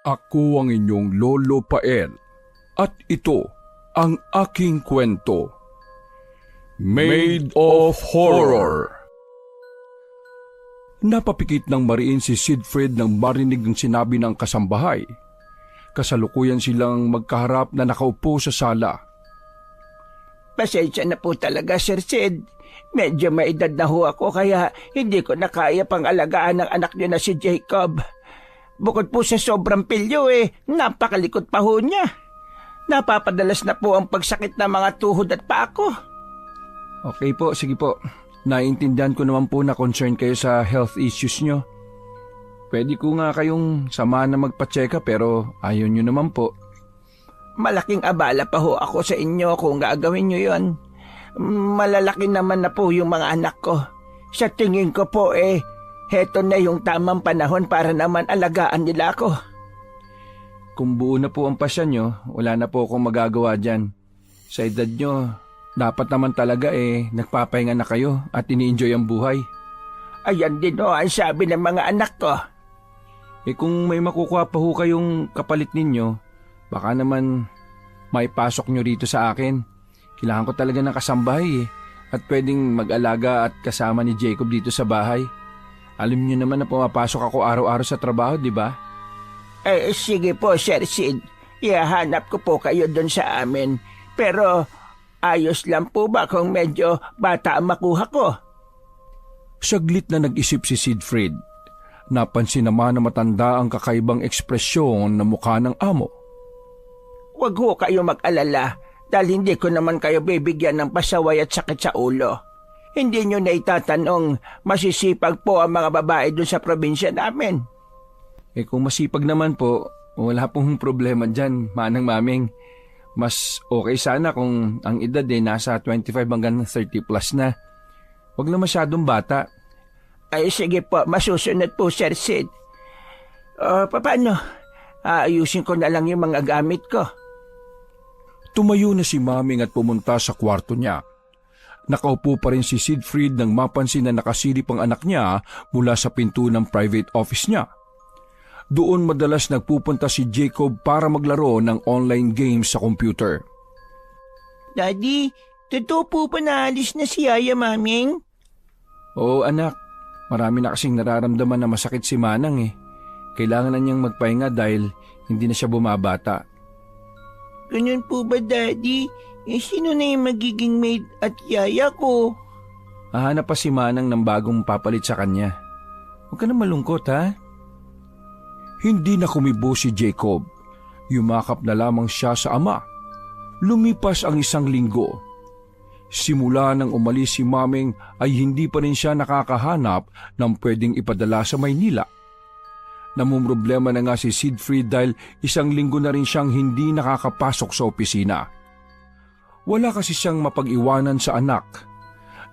Ako ang inyong Lolo Pael at ito ang aking kwento. Made of Horror. Napapikit ng mariin si Siegfried nang marinig ng sinabi ng kasambahay. Kasalukuyan silang magkaharap na nakaupo sa sala. Pasensya na po talaga, Sir Sid. Medyo may edad na ho ako kaya hindi ko na kaya pang alagaan ng anak niyo na si Jacob. Bukod po sa sobrang pilyo napakalikot pa ho niya. Napapadalas na po ang pagsakit ng mga tuhod at paa ko. Okay po, sige po. Naiintindihan ko naman po na concern kayo sa health issues nyo. Pwede ko nga kayong samahan na magpa-check-up pero ayaw nyo naman po. Malaking abala pa ho ako sa inyo kung gagawin nyo yon. Malalaki naman na po yung mga anak ko. Sa tingin ko po heto na yung tamang panahon para naman alagaan nila ako. Kung buo na po ang pasya nyo, wala na po akong magagawa dyan. Sa edad nyo, dapat naman talaga nagpapahinga na kayo at ini-enjoy ang buhay. Ayan din ang sabi ng mga anak ko. Kung may makukuha pa ho kayong kapalit ninyo, baka naman maipasok nyo rito sa akin. Kailangan ko talaga ng kasambahay at pwedeng mag-alaga at kasama ni Jacob dito sa bahay. Alam niyo naman na pumapasok ako araw-araw sa trabaho, di ba? Sige po, Sir Sid. Ihahanap ko po kayo doon sa amin. Pero ayos lang po ba kung medyo bata ang makuha ko? Saglit na nag-isip si Siegfried. Napansin naman na matanda ang kakaibang ekspresyon na mukha ng amo. Huwag ho kayo mag-alala dahil hindi ko naman kayo bibigyan ng pasaway at sakit sa ulo. Hindi nyo na itatanong masisipag po ang mga babae doon sa probinsya namin. Kung masipag naman po, wala pong problema dyan, manang maming. Mas okay sana kung ang edad nasa 25 hanggang 30 plus na. Huwag na masyadong bata. Sige po, masusunod po, Sir Sid. Paano? Ayusin ko na lang yung mga gamit ko. Tumayo na si Maming at pumunta sa kwarto niya. Nakaupo pa rin si Siegfried nang mapansin na nakasilip ang anak niya mula sa pinto ng private office niya. Doon madalas nagpupunta si Jacob para maglaro ng online games sa computer. Daddy, totoo po ba naalis na si Yaya, Maming? Oo anak, marami na kasing nararamdaman na masakit si Manang Kailangan na niyang magpahinga dahil hindi na siya bumabata. Ganun po ba, Daddy? Sino na yung magiging maid at yaya ko? Hahanap pa si Manang ng bagong papalit sa kanya. Huwag ka na malungkot, ha? Hindi na kumibo si Jacob. Yumakap na lamang siya sa ama. Lumipas ang 1 linggo. Simula nang umalis si Maming ay hindi pa rin siya nakakahanap ng pwedeng ipadala sa Maynila. Namumroblema na nga si Siegfried dahil 1 linggo na rin siyang hindi nakakapasok sa opisina. Wala kasi siyang mapag-iwanan sa anak.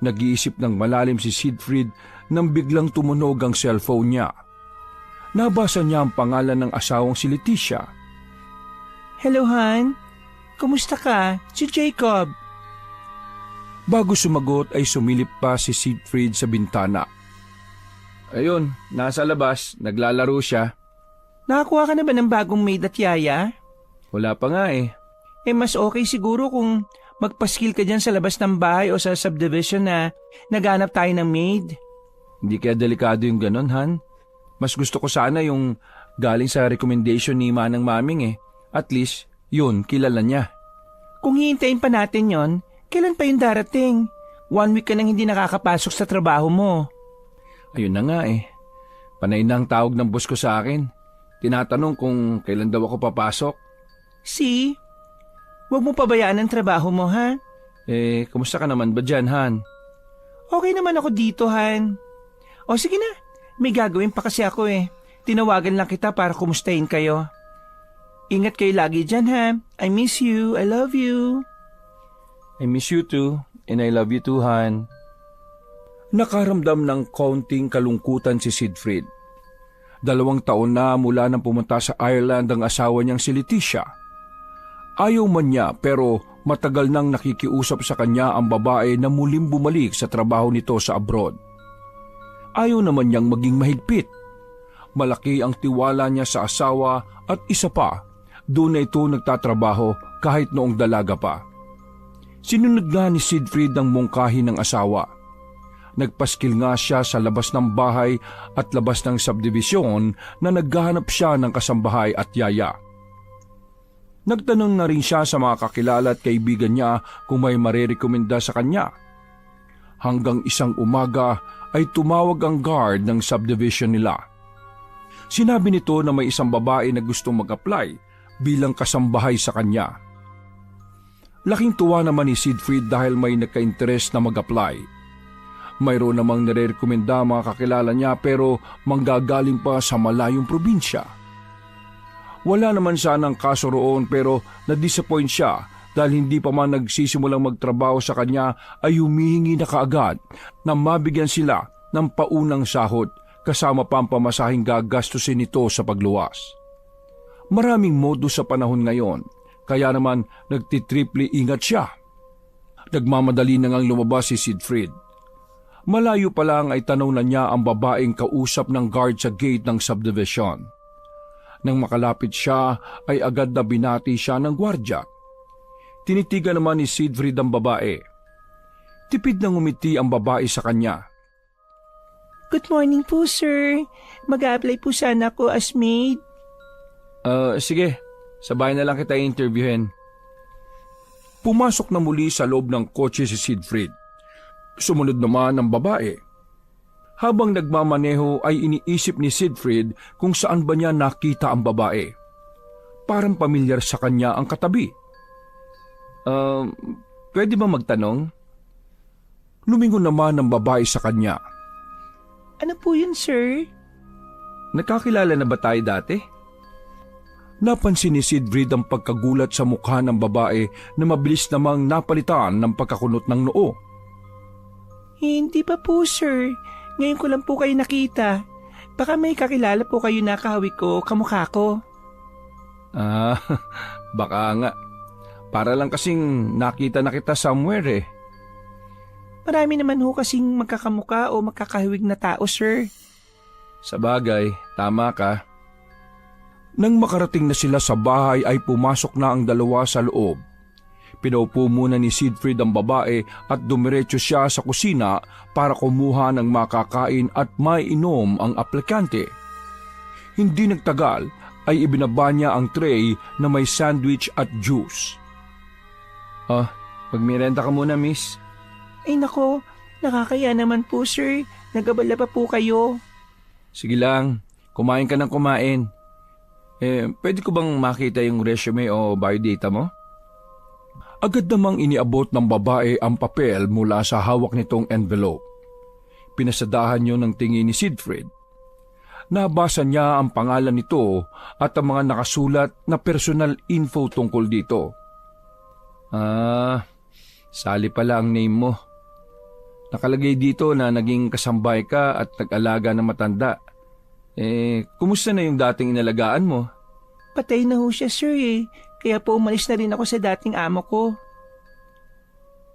Nag-iisip ng malalim si Siegfried nang biglang tumunog ang cellphone niya. Nabasa niya ang pangalan ng asawang si Leticia. Hello, Han. Kumusta ka? Si Jacob. Bago sumagot ay sumilip pa si Siegfried sa bintana. Ayun, nasa labas, naglalaro siya. Nakakuha ka na ba ng bagong maid at yaya? Wala pa nga mas okay siguro kung magpaskil ka dyan sa labas ng bahay o sa subdivision na naghanap tayo ng maid. Hindi kaya delikado yung ganon, Han. Mas gusto ko sana yung galing sa recommendation ni Manang Maming At least, yun, kilala niya. Kung hihintayin pa natin yon, kailan pa yung darating? 1 week ka nang hindi nakakapasok sa trabaho mo. Ayun na nga Panay na ang tawag ng boss ko sa akin. Tinatanong kung kailan daw ako papasok. See? Huwag mo pabayaan ang trabaho mo, ha? Kumusta ka naman ba dyan, Han? Okay naman ako dito, Han. O sige na, may gagawin pa kasi ako Tinawagan lang kita para kumustahin kayo. Ingat kayo lagi dyan, ha? I miss you. I love you. I miss you too, and I love you too, Han. Nakaramdam ng kaunting kalungkutan si Siegfried. 2 taon na mula nang pumunta sa Ireland ang asawa niyang si Leticia. Ayaw man niya pero matagal nang nakikiusap sa kanya ang babae na muling bumalik sa trabaho nito sa abroad. Ayaw naman niyang maging mahigpit. malaki ang tiwala niya sa asawa at isa pa, doon na ito nagtatrabaho kahit noong dalaga pa. Sinunod nga ni Siegfried ang mungkahi ng asawa. Nagpaskil nga siya sa labas ng bahay at labas ng subdivision na naghahanap siya ng kasambahay at yaya. Nagtanong na rin siya sa mga kakilala at kaibigan niya kung may marerekomenda sa kanya. Hanggang isang umaga ay tumawag ang guard ng subdivision nila. Sinabi nito na may isang babae na gustong mag-apply bilang kasambahay sa kanya. Laking tuwa naman ni Siegfried dahil may nagka-interest na mag-apply. Mayroon namang nare-rekomenda mga kakilala niya pero manggagaling pa sa malayong probinsya. Wala naman sanang kaso roon pero na-disappoint siya dahil hindi pa man nagsisimulang magtrabaho sa kanya ay humihingi na kaagad na mabigyan sila ng paunang sahod kasama pa ang pamasahing gagastusin nito sa pagluwas. Maraming modus sa panahon ngayon kaya naman nagtitriple ingat siya. Nagmamadali na ngang lumabas si Siegfried. Malayo pa lang ay tanaw na niya ang babaeng kausap ng guard sa gate ng subdivision. Nang makalapit siya ay agad na binati siya ng gwardya. Tinitigan naman ni Siegfried ang babae. Tipid na ngumiti ang babae sa kanya. Good morning po, sir. Mag-a-apply po sana ako as maid. Sige. Sabay na lang kita i-interviewin. Pumasok na muli sa loob ng kotse si Siegfried. Sumunod naman ang babae. Habang nagmamaneho ay iniisip ni Siegfried kung saan ba niya nakita ang babae. Parang pamilyar sa kanya ang katabi. Pwede ba magtanong? Lumingon naman ang babae sa kanya. Ano po yun, sir? Nakakilala na ba tayo dati? Napansin ni Siegfried ang pagkagulat sa mukha ng babae na mabilis namang napalitan ng pagkakunot ng noo. Hindi pa po, sir. Ngayon ko lang po kayo nakita. Baka may kakilala po kayo na kahawig ko, kamukha ko. Baka nga. Para lang kasing nakita na kita somewhere eh. Marami naman ho kasing magkakamuka o magkakahawig na tao, sir. Sabagay, tama ka. Nang makarating na sila sa bahay ay pumasok na ang dalawa sa loob. Pinaupo muna ni Siegfried ang babae at dumiretso siya sa kusina para kumuha ng makakain at maiinom ang aplikante. Hindi nagtagal ay ibinaba niya ang tray na may sandwich at juice. Magmerenda ka muna, miss. Ay nako, nakakaya naman po, sir. Nagabala pa po kayo. Sige lang, kumain ka ng kumain. Pwede ko bang makita yung resume o biodata mo? Agad namang iniabot ng babae ang papel mula sa hawak nitong envelope. Pinasadahan niyo ng tingin ni Siegfried. Nabasa niya ang pangalan nito at ang mga nakasulat na personal info tungkol dito. Sally pala ang name mo. Nakalagay dito na naging kasambay ka at nag-alaga ng matanda. Kumusta na yung dating inalagaan mo? Patay na ho siya, sir eh. Kaya po umalis na rin ako sa dating amo ko.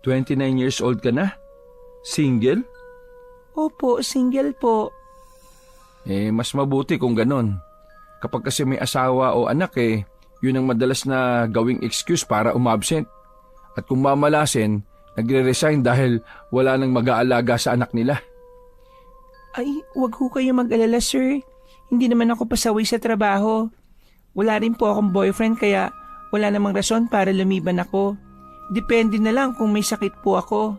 29 years old ka na? Single? Opo, single po. Mas mabuti kung ganon. Kapag kasi may asawa o anak yun ang madalas na gawing excuse para umabsent. At kung mamalasin, nagre-resign dahil wala nang mag-aalaga sa anak nila. Ay, wag ho kayo mag-alala, sir. Hindi naman ako pasaway sa trabaho. Wala rin po akong boyfriend kaya wala namang rason para lumiban ako. Depende na lang kung may sakit po ako.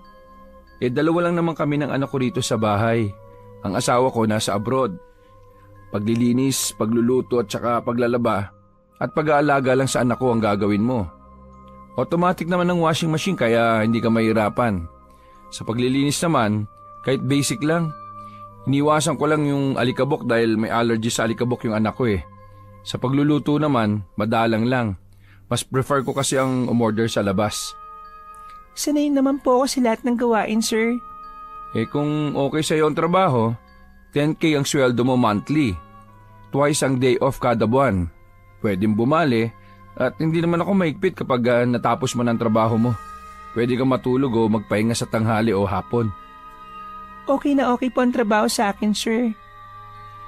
Dalawa lang naman kami ng anak ko rito sa bahay. Ang asawa ko nasa abroad. Paglilinis, pagluluto at saka paglalaba at pag-aalaga lang sa anak ko ang gagawin mo. Automatic naman ang washing machine kaya hindi ka mahirapan. Sa paglilinis naman, kahit basic lang. Iniwasan ko lang yung alikabok dahil may allergy sa alikabok yung anak ko Sa pagluluto naman, madalang lang. Mas prefer ko kasi ang umorder sa labas. Sanay naman po ako sa lahat ng gawain, sir. Kung okay sa'yo ang trabaho, 10K ang sweldo mo monthly. Twice ang day off kada buwan. Pwedeng bumali at hindi naman ako maigpit kapag natapos mo ng trabaho mo. Pwede kang matulog o magpahinga sa tanghali o hapon. Okay na okay po ang trabaho sa akin, sir.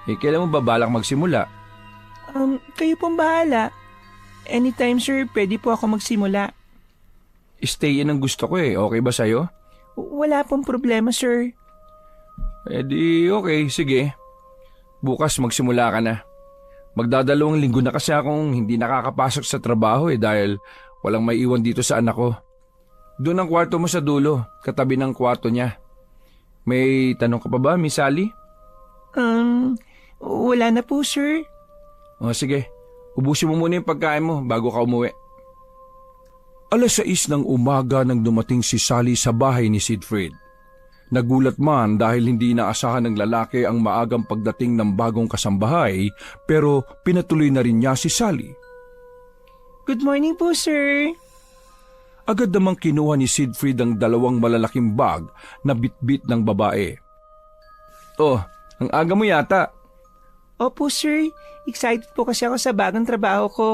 Kailan mo ba balak magsimula? Kayo pong bahala. Anytime sir, pwede po ako magsimula. Stay in ang gusto ko eh. Okay ba sa'yo? Wala pong problema sir. Okay, sige. Bukas magsimula ka na. Magdadalawang linggo na kasi akong hindi nakakapasok sa trabaho dahil walang may iwan dito sa anak ko. Doon ang kwarto mo sa dulo, katabi ng kwarto niya. May tanong ka pa ba, Miss Sally? Wala na po sir. Sige, ubusin mo muna yung pagkain mo bago ka umuwi. 6:00 ng umaga nang dumating si Sally sa bahay ni Siegfried. Nagulat man dahil hindi inaasahan ng lalaki ang maagang pagdating ng bagong kasambahay pero pinatuloy na rin niya si Sally. Good morning po sir. Agad namang kinuha ni Siegfried ang 2 malalaking bag na bitbit ng babae. Ang aga mo yata. Opo sir, excited po kasi ako sa bagong trabaho ko.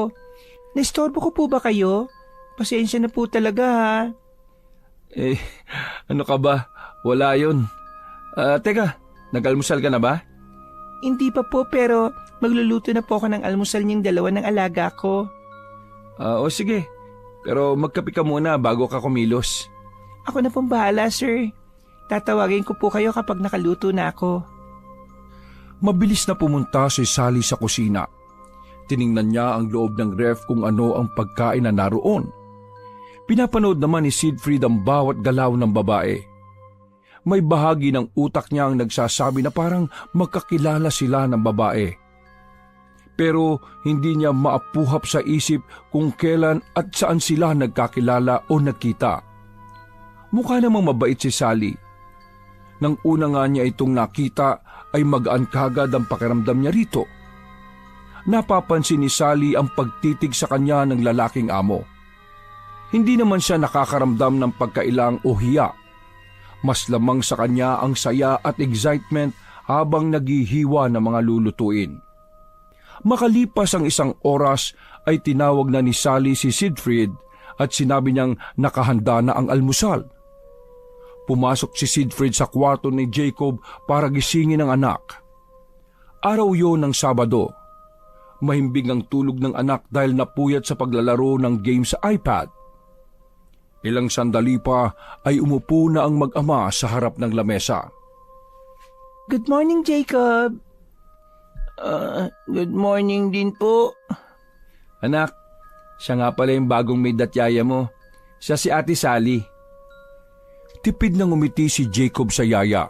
Naistorbo ko po ba kayo? Pasensya na po talaga ha. Ano ka ba? Wala yun. Teka, nag-almusal ka na ba? Hindi pa po pero magluluto na po ako ng almusal niyang 2 ng alaga ko. Sige. Pero magkape ka muna bago ka kumilos. Ako na pong bahala sir. Tatawagin ko po kayo kapag nakaluto na ako. Mabilis na pumunta si Sally sa kusina. Tiningnan niya ang loob ng ref kung ano ang pagkain na naroon. Pinapanood naman ni Siegfried ang bawat galaw ng babae. May bahagi ng utak niya ang nagsasabi na parang magkakilala sila ng babae. Pero hindi niya maapuhap sa isip kung kailan at saan sila nagkakilala o nagkita. Mukha namang mabait si Sally. Nang una nga niya itong nakita ay magaan kagad ang pakiramdam niya rito. Napapansin ni Sally ang pagtitig sa kanya ng lalaking amo. Hindi naman siya nakakaramdam ng pagkailang o hiya. Mas lamang sa kanya ang saya at excitement habang naghihiwa ng mga lulutuin. Makalipas ang 1 oras ay tinawag na ni Sally si Siegfried at sinabi niyang nakahanda na ang almusal. Pumasok si Siegfried sa kwarto ni Jacob para gisingin ang anak. Araw yon ng Sabado. Mahimbing ang tulog ng anak dahil napuyat sa paglalaro ng game sa iPad. Ilang sandali pa ay umupo na ang mag-ama sa harap ng lamesa. Good morning Jacob. Good morning din po. Anak, siya nga pala yung bagong maid at yaya mo. Siya si Ate Sally. Tipid nang umiti si Jacob sa yaya.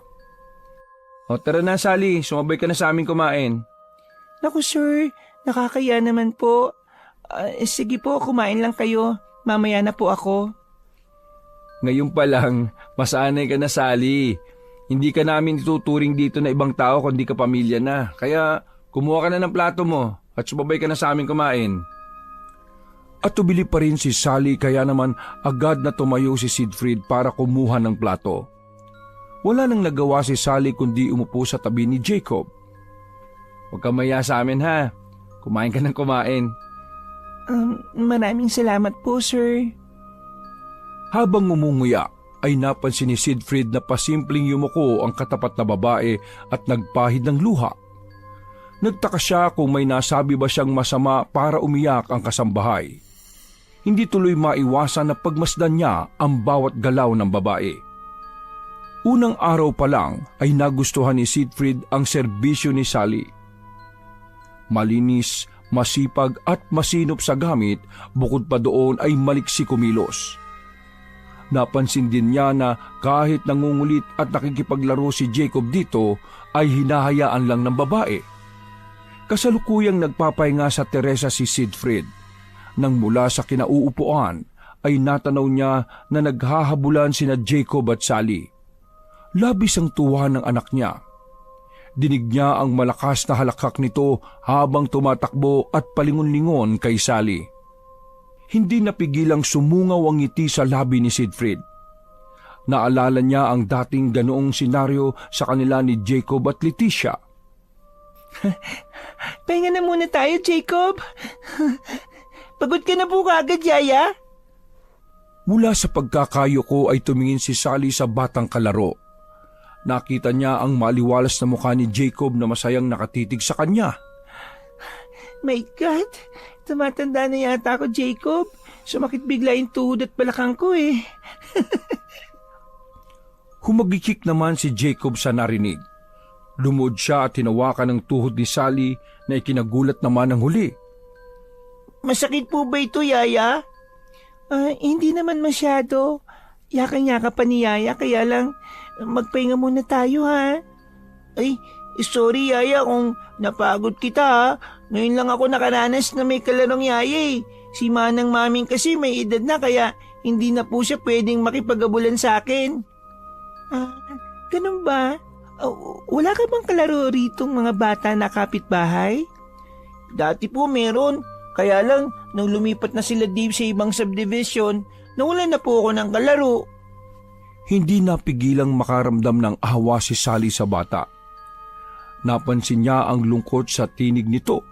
Tara na Sally, sumabay ka na sa amin kumain. Naku sir, nakakaya naman po. Sige po, kumain lang kayo. Mamaya na po ako. Ngayon pa lang, masanay ka na Sally. Hindi ka namin ituturing dito na ibang tao kundi ka pamilya na. Kaya kumuha ka na ng plato mo at sumabay ka na sa amin kumain. At tubili pa rin si Sally kaya naman agad na tumayo si Siegfried para kumuha ng plato. Wala nang nagawa si Sally kundi umupo sa tabi ni Jacob. Huwag kang maya sa amin ha. Kumain ka ng kumain. Maraming salamat po sir. Habang ngumunguya ay napansin ni Siegfried na pasimpleng yumuko ang katapat na babae at nagpahid ng luha. Nagtaka siya kung may nasabi ba siyang masama para umiyak ang kasambahay. Hindi tuloy maiwasan na pagmasdan niya ang bawat galaw ng babae. Unang araw pa lang ay nagustuhan ni Siegfried ang serbisyo ni Sally. Malinis, masipag at masinop sa gamit, bukod pa doon ay maliksi kumilos. Napansin din niya na kahit nangungulit at nakikipaglaro si Jacob dito ay hinahayaan lang ng babae. Kasalukuyang nagpapahinga sa teresa si Siegfried. Nang mula sa kinauupuan ay natanaw niya na naghahabulan sina Jacob at Sally. Labis ang tuwa ng anak niya. Dinig niya ang malakas na halakhak nito habang tumatakbo at palingon-lingon kay Sally. Hindi napigilang sumungaw ang ngiti sa labi ni Siegfried. Naalala niya ang dating ganoong senaryo sa kanila ni Jacob at Leticia. Pahinga na muna tayo, Jacob. Pagod ka na po kagad, yaya? Mula sa pagkakayo ko ay tumingin si Sally sa batang kalaro. Nakita niya ang maliwalas na mukha ni Jacob na masayang nakatitig sa kanya. My God, tumatanda na yata ako, Jacob. Sumakit bigla yung tuhod at balakang ko eh. Humagikik naman si Jacob sa narinig. Lumuod siya at hinawakan ng tuhod ni Sally na ikinagulat naman ng huli. Masakit po ba ito, Yaya? Hindi naman masyado. Yakang-yaka pa ni Yaya, kaya lang magpahinga muna tayo ha. Ay, sorry Yaya kung napagod kita ha. Ngayon lang ako nakaranas na may kalarong Yaya eh. Si Manang Maming kasi may edad na kaya hindi na po siya pwedeng makipag-abulan sa akin. Ganun ba? Wala ka bang kalaro ritong mga bata na kapitbahay? Dati po meron. Kaya lang, nung lumipat na sila Dave sa ibang subdivision, nawalan na po ako ng kalaro. Hindi napigilang makaramdam ng awa si Sally sa bata. Napansin niya ang lungkot sa tinig nito.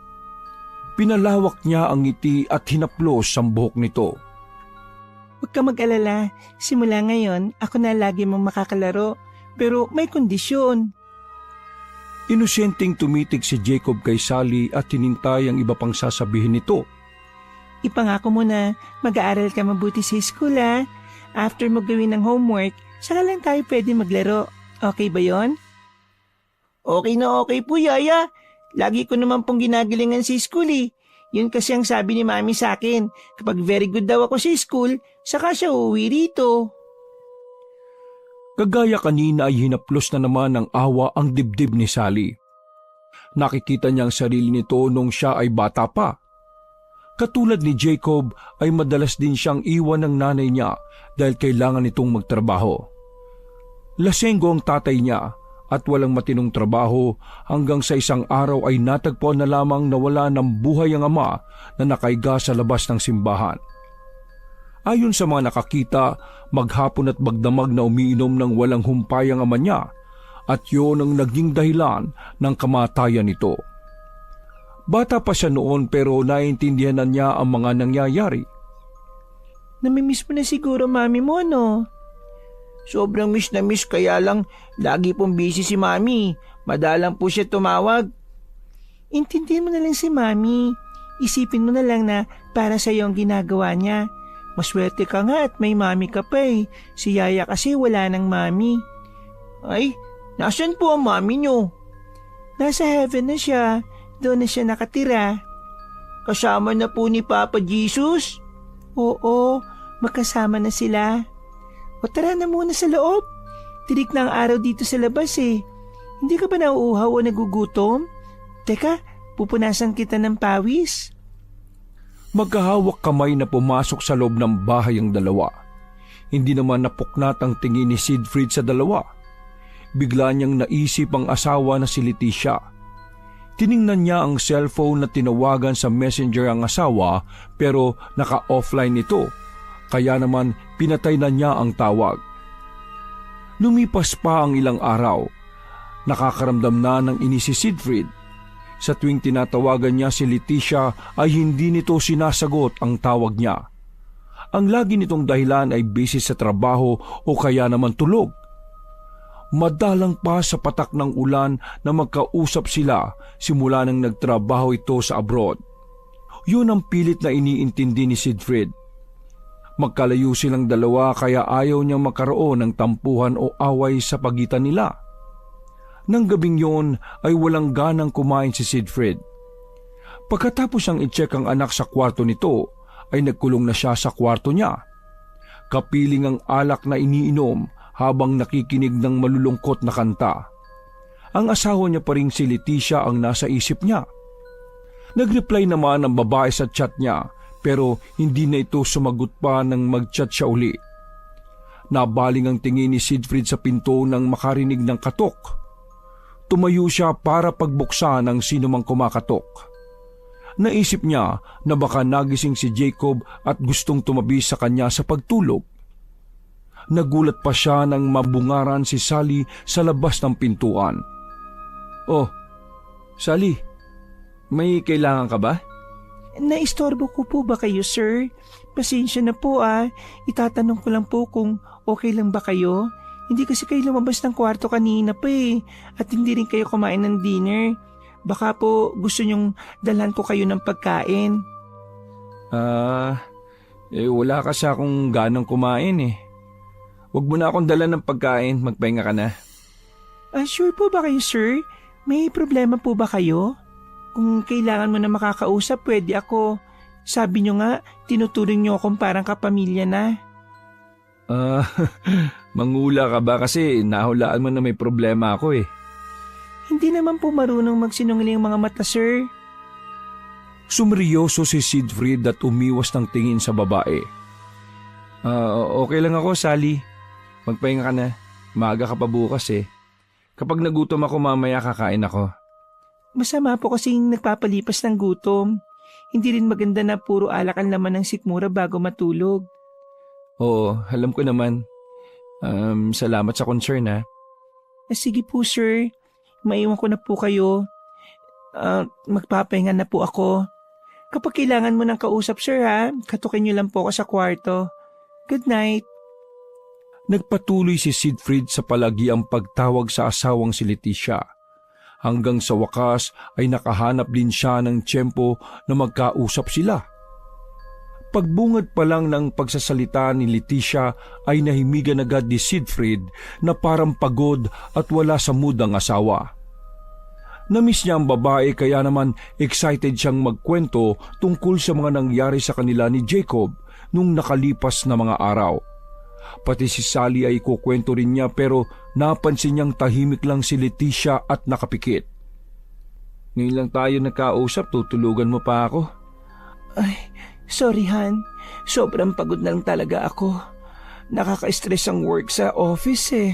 Pinalawak niya ang ngiti at hinaplos ang buhok nito. Huwag ka mag-alala. Simula ngayon, ako na lagi mong makakalaro. Pero may kondisyon. Inosenteng tumitig si Jacob kay Sally at hinintay ang iba pang sasabihin nito. Ipangako mo na mag-aaral ka mabuti sa school ha. After mo gawin ng homework, saka lang tayo pwede maglaro. Okay ba yon? Okay na okay po, Yaya. Lagi ko naman pong ginagalingan sa school eh. Yun kasi ang sabi ni Mami sa akin. Kapag very good daw ako sa school, saka siya uuwi rito. Kagaya kanina ay hinaplos na naman ng awa ang dibdib ni Sally. Nakikita niya ang sarili nito nung siya ay bata pa. Katulad ni Jacob ay madalas din siyang iwan ng nanay niya dahil kailangan nitong magtrabaho. Lasenggo ang tatay niya at walang matinong trabaho hanggang sa isang araw ay natagpuan na lamang na wala ng buhay ang ama na nakaiga sa labas ng simbahan. Ayon sa mga nakakita, maghapon at magdamag na umiinom ng walang humpay ang ama niya at yun ang naging dahilan ng kamatayan nito. Bata pa siya noon pero naiintindihan na niya ang mga nangyayari. Namimiss mo na siguro mami mo, no? Sobrang miss na miss kaya lang lagi pong busy si mami. Madalang po siya tumawag. Intindihin mo na lang si mami. Isipin mo na lang na para sa iyo ang ginagawa niya. Maswerte ka nga at may mami ka pa eh. Si Yaya kasi wala ng mami. Ay, nasan po ang mami niyo? Nasa heaven na siya. Doon na siya nakatira. Kasama na po ni Papa Jesus? Oo, magkasama na sila. O tara na muna sa loob. Tirik na ang araw dito sa labas eh. Hindi ka ba nauuhaw o nagugutom? Teka, pupunasan kita ng pawis. Magkahawak kamay na pumasok sa loob ng bahay ang dalawa. Hindi naman napuknat ang tingin ni Siegfried sa dalawa. Bigla niyang naisip ang asawa na si Leticia. Tiningnan niya ang cellphone na tinawagan sa messenger ang asawa pero naka-offline ito. Kaya naman pinatay na niya ang tawag. Lumipas pa ang ilang araw. Nakakaramdam na ng inis si Siegfried. Sa tuwing tinatawagan niya si Leticia ay hindi nito sinasagot ang tawag niya. Ang lagi nitong dahilan ay busy sa trabaho o kaya naman tulog. Madalang pa sa patak ng ulan na magkausap sila simula nang nagtrabaho ito sa abroad. Yun ang pilit na iniintindi ni Siegfried. Magkalayo silang dalawa kaya ayaw niyang magkaroon ng tampuhan o away sa pagitan nila. Nang gabing yon ay walang ganang kumain si Siegfried. Pagkatapos siyang i-check ang anak sa kwarto nito, ay nagkulong na siya sa kwarto niya. Kapiling ang alak na iniinom habang nakikinig ng malulungkot na kanta. Ang asawa niya pa ring si Leticia ang nasa isip niya. Nag-reply naman ang babae sa chat niya pero hindi na ito sumagot pa nang mag-chat siya uli. Nabaling ang tingin ni Siegfried sa pinto nang makarinig ng katok. Tumayo siya para pagbuksan ng sinumang kumakatok. Naisip niya na baka nagising si Jacob at gustong tumabi sa kanya sa pagtulog. Nagulat pa siya nang mabungaran si Sally sa labas ng pintuan. Oh, Sally, may kailangan ka ba? Naistorbo ko po ba kayo, sir? Pasensya na po Itatanong ko lang po kung okay lang ba kayo. Hindi kasi kayo lumabas ng kwarto kanina pa eh. At hindi rin kayo kumain ng dinner. Baka po gusto nyong dalhan ko kayo ng pagkain. Wala kasi akong ganang kumain eh. Huwag mo na akong dala ng pagkain, magpahinga ka na. Sure po ba kayo, sir? May problema po ba kayo? Kung kailangan mo na makakausap, pwede ako. Sabi nyo nga, tinuturing nyo akong parang kapamilya na. Mangula ka ba kasi nahulaan mo na may problema ako eh. Hindi naman po marunong magsinungaling ang mga mata, sir. Sumeryoso si Siegfried at umiwas ng tingin sa babae. Okay lang ako, Sally. Magpahinga ka na. Maaga ka pa bukas eh. Kapag nagutom ako mamaya kakain ako. Masama po kasing nagpapalipas ng gutom. Hindi rin maganda na puro alak ang laman ng sikmura bago matulog. Oo, alam ko naman. Salamat sa concern ha. Sige po, sir. Maiwan ko na po kayo. Magpapahinga na po ako. Kapag kailangan mo ng kausap, sir ha, katukin niyo lang po ako sa kwarto. Good night. Nagpatuloy si Siegfried sa palagiang pagtawag sa asawang si Leticia. Hanggang sa wakas ay nakahanap din siya ng tiyempo na magkausap sila. Pagbungad pa lang ng pagsasalita ni Leticia ay nahimigan agad ni Siegfried na parang pagod at wala sa mood ang asawa. Namiss niya ang babae kaya naman excited siyang magkwento tungkol sa mga nangyari sa kanila ni Jacob nung nakalipas na mga araw. Pati si Sally ay kukwento rin niya pero napansin niyang tahimik lang si Leticia at nakapikit. Ngayon lang tayo nagkausap, tutulugan mo pa ako? Ay, sorry Han. Sobrang pagod na lang talaga ako. Nakaka-stress ang work sa office eh.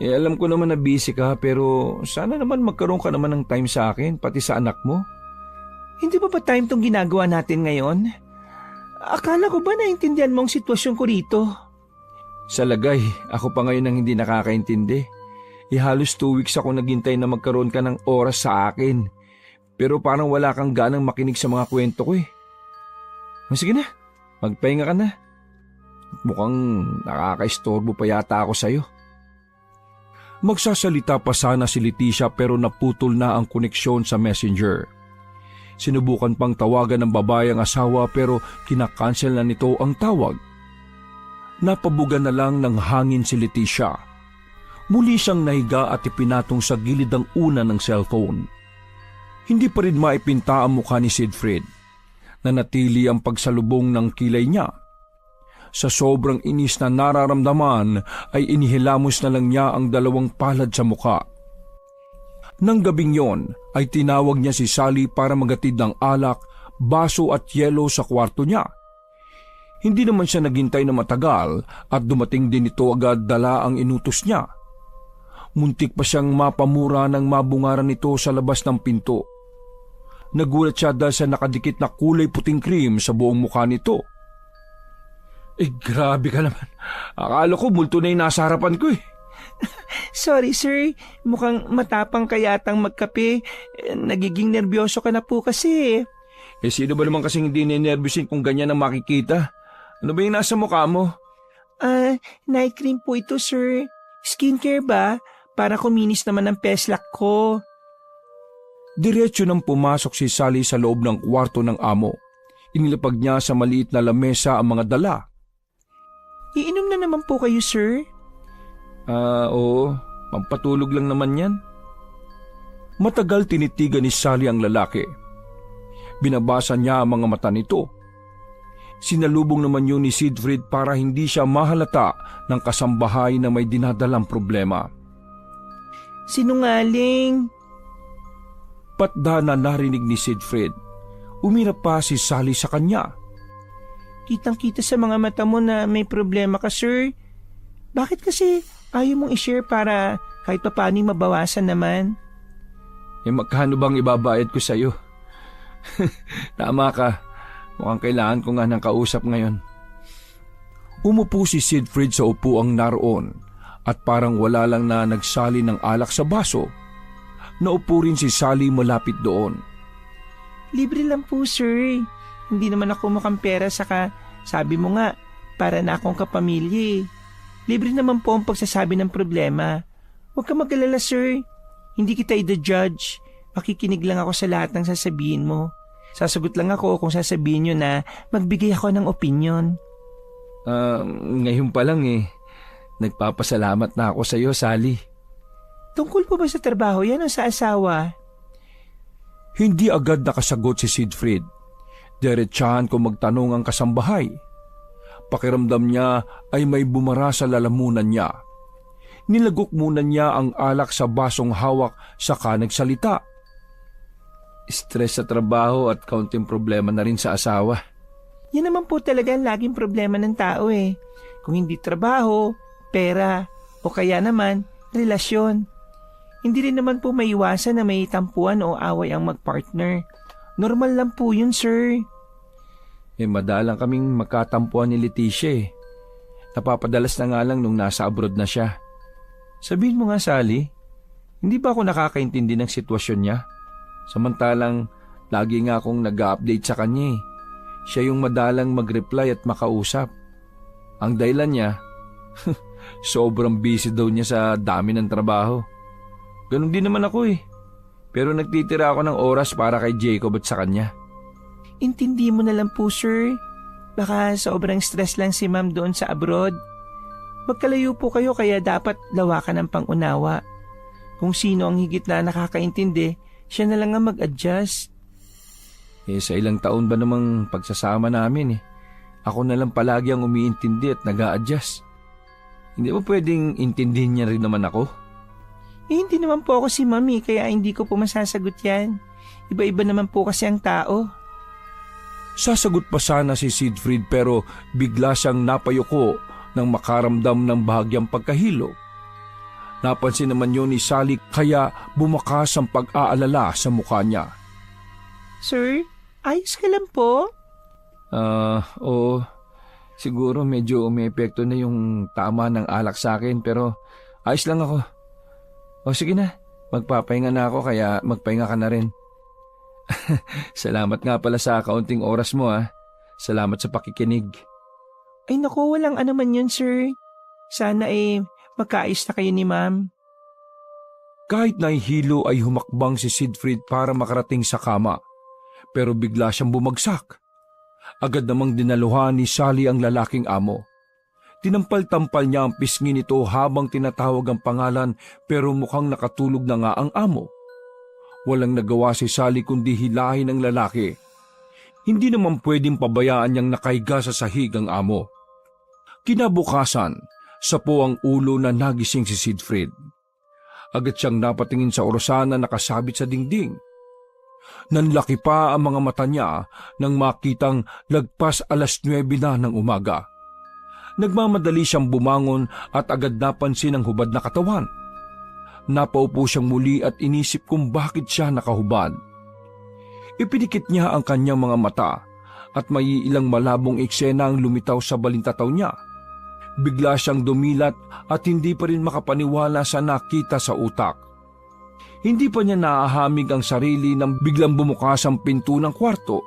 Alam ko naman na busy ka pero sana naman magkaroon ka naman ng time sa akin, pati sa anak mo. Hindi ba time tong ginagawa natin ngayon? Akala ko ba naintindihan mo ang sitwasyon ko rito? Sa lagay, ako pa ngayon ang hindi nakakaintindi. Halos 2 weeks ako naghintay na magkaroon ka ng oras sa akin. Pero parang wala kang ganang makinig sa mga kwento ko eh. Sige na, magpahinga ka na. Mukhang nakaka-istorbo pa yata ako sa'yo. Magsasalita pa sana si Leticia pero naputol na ang koneksyon sa messenger. Sinubukan pang tawagan ng babae ang asawa pero kinakancel na nito ang tawag. Napabugan na lang ng hangin si Leticia. Muli siyang nahiga at ipinatong sa gilid ang una ng cellphone. Hindi pa rin maipinta ang mukha ni Siegfried. Nanatili ang pagsalubong ng kilay niya. Sa sobrang inis na nararamdaman ay inihilamos na lang niya ang 2 palad sa mukha. Nang gabing yon ay tinawag niya si Sally para magatid ng alak, baso at yelo sa kwarto niya. Hindi naman siya naghintay na matagal at dumating din ito agad dala ang inutos niya. Muntik pa siyang mapamura nang mabungaran nito sa labas ng pinto. Nagulat siya dahil sa nakadikit na kulay puting cream sa buong mukha nito. Grabe ka naman. Akala ko multo na yung nasa harapan ko eh. Sorry sir, mukhang matapang ka yatang magkape. Nagiging nerbyoso ka na po kasi. Sino ba naman kasing hindi ninervyusin kung ganyan ang makikita? Ano ba yung nasa mukha mo? Night cream po ito sir. Skincare ba? Para kuminis naman ang peslak ko. Diretso nang pumasok si Sally sa loob ng kwarto ng amo. Inilapag niya sa maliit na lamesa ang mga dala. Iinom na naman po kayo sir? Oo. Pampatulog lang naman yan. Matagal tinitigan ni Sally ang lalaki. Binabasa niya ang mga mata nito. Sinalubong naman yun ni Siegfried para hindi siya mahalata ng kasambahay na may dinadalang problema. Sinungaling! Patda na narinig ni Siegfried. Umirap pa si Sally sa kanya. Kitang-kita sa mga mata mo na may problema ka, sir. Bakit kasi ayaw mong i-share para kahit papaano mabawasan naman? Magkano bang ibabayad ko sa'yo? Tama ka. Mukhang kailangan ko nga ng kausap ngayon. Umupo si Siegfried sa upuang naroon at parang wala lang na nagsali ng alak sa baso. Naupo rin si Sally malapit doon. Libre lang po, sir. Hindi naman ako mukhang pera saka sabi mo nga, para na akong kapamilya. Libre naman po ang pagsasabi ng problema. Huwag ka mag-alala, sir. Hindi kita i-judge. Makikinig lang ako sa lahat ng sasabihin mo. Sasagot lang ako kung sasabihin nyo na magbigay ako ng opinion. Ngayon pa lang nagpapasalamat na ako sa iyo, Sally. Tungkol po ba sa trabaho yan o sa asawa? Hindi agad nakasagot si Siegfried. Diretsahan ko magtanong ang kasambahay. Pakiramdam niya ay may bumara sa lalamunan niya. Nilagok muna niya ang alak sa basong hawak saka nagsalita. Stress sa trabaho at kaunting problema na rin sa asawa. Yan naman po talaga ang laging problema ng tao eh. Kung hindi trabaho, pera, o kaya naman, relasyon. Hindi rin naman po maiwasan na may tampuan o away ang magpartner. Normal lang po yun, sir. Madalang kaming magkatampuan ni Leticia. Napapadalas na nga lang nung nasa abroad na siya. Sabihin mo nga, Sally, hindi ba ako nakakaintindi ng sitwasyon niya? Samantalang, lagi nga akong nag-update sa kanya. Siya yung madalang mag-reply at makausap. Ang dahilan niya, sobrang busy daw niya sa dami ng trabaho. Ganon din naman ako Pero nagtitira ako ng oras para kay Jacob at sa kanya. Intindi mo na lang po, sir. Baka sobrang stress lang si ma'am doon sa abroad. Magkalayo po kayo kaya dapat lawakan ng pangunawa. Kung sino ang higit na nakakaintindi, siya na lang ang mag-adjust. Sa ilang taon ba namang pagsasama namin ako na lang palagi ang umiintindi at nag-a-adjust. Hindi ba pwedeng intindihin niya rin naman ako? Hindi naman po ako si mami kaya hindi ko po masasagot yan. Iba-iba naman po kasi ang tao. Sasagot pa sana si Siegfried pero bigla siyang napayuko nang makaramdam ng bahagyang pagkahilo. Napansin naman yun ni Sally kaya bumakas ang pag-aalala sa mukha niya. Sir, ayos ka lang po? Oo. Siguro medyo umepekto na yung tama ng alak sa akin pero ayos lang ako. O sige na, magpapahinga na ako kaya magpahinga ka na rin. Salamat nga pala sa kaunting oras mo Salamat sa pakikinig. Ay naku, walang anuman yun, sir. Sana magkaayos na kayo ni ma'am. Kahit nahihilo ay humakbang si Siegfried para makarating sa kama. Pero bigla siyang bumagsak. Agad namang dinaluhan ni Sally ang lalaking amo. Tinampal-tampal niya ang pisngi nito habang tinatawag ang pangalan pero mukhang nakatulog na nga ang amo. Walang nagawa si Sally kundi hilahin ang lalaki. Hindi naman pwedeng pabayaan niyang nakahiga sa sahig ang amo. Kinabukasan, sapo ang ulo na nagising si Siegfried. Agad siyang napatingin sa orasan na nakasabit sa dingding. Nanlaki pa ang mga mata niya nang makitang lagpas 9:00 na ng umaga. Nagmamadali siyang bumangon at agad napansin ang hubad na katawan. Napaupo siyang muli at inisip kung bakit siya nakahubad. Ipinikit niya ang kanyang mga mata at may ilang malabong eksena ang lumitaw sa balintataw niya. Bigla siyang dumilat at hindi pa rin makapaniwala sa nakita sa utak. Hindi pa niya naahamig ang sarili nang biglang bumukas ang pinto ng kwarto.